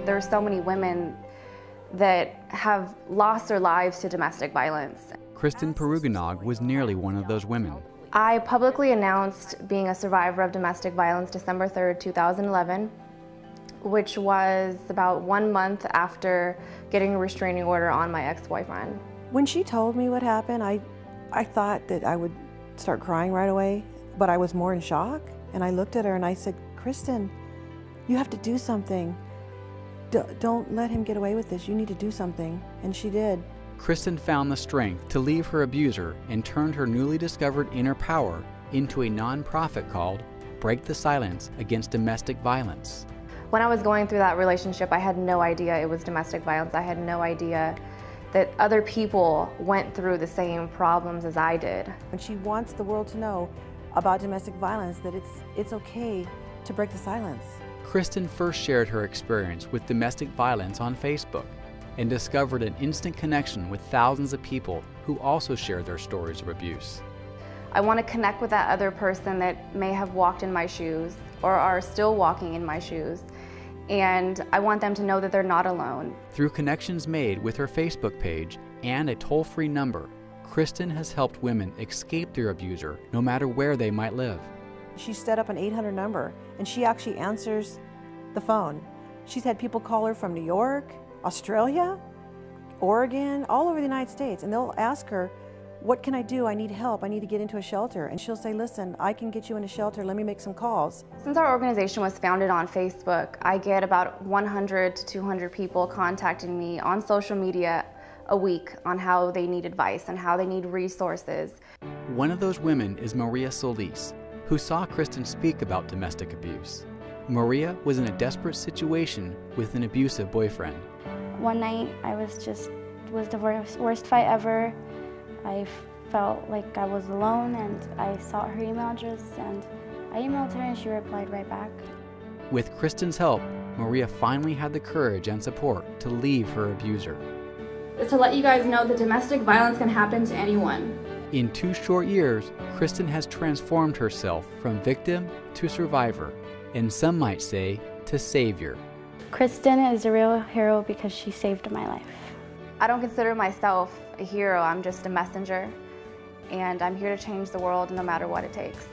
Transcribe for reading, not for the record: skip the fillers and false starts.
There are so many women that have lost their lives to domestic violence. Kristen Peruganog was nearly one of those women. I publicly announced being a survivor of domestic violence December 3rd, 2011, which was about 1 month after getting a restraining order on my ex-boyfriend. When she told me what happened, I thought that I would start crying right away, but I was more in shock. And I looked at her and I said, Kristen, you have to do something. Don't let him get away with this. You need to do something. And she did. Kristen found the strength to leave her abuser and turned her newly discovered inner power into a nonprofit called Break the Silence Against Domestic Violence. When I was going through that relationship, I had no idea it was domestic violence. I had no idea that other people went through the same problems as I did. And she wants the world to know about domestic violence, that it's okay to break the silence. Kristen first shared her experience with domestic violence on Facebook and discovered an instant connection with thousands of people who also shared their stories of abuse. I want to connect with that other person that may have walked in my shoes or are still walking in my shoes, and I want them to know that they're not alone. Through connections made with her Facebook page and a toll-free number, Kristen has helped women escape their abuser no matter where they might live. She set up an 800 number, and she actually answers the phone. She's had people call her from New York, Australia, Oregon, all over the United States, and they'll ask her, what can I do? I need help. I need to get into a shelter. And she'll say, listen, I can get you in a shelter. Let me make some calls. Since our organization was founded on Facebook, I get about 100 to 200 people contacting me on social media a week on how they need advice and how they need resources. One of those women is Maria Solis, who saw Kristen speak about domestic abuse. Maria was in a desperate situation with an abusive boyfriend. One night I was the worst fight ever. I felt like I was alone, and I saw her email address, and I emailed her and she replied right back. With Kristen's help, Maria finally had the courage and support to leave her abuser. It's to let you guys know that domestic violence can happen to anyone. In 2 short years, Kristen has transformed herself from victim to survivor, and some might say, to savior. Kristen is a real hero because she saved my life. I don't consider myself a hero, I'm just a messenger, and I'm here to change the world no matter what it takes.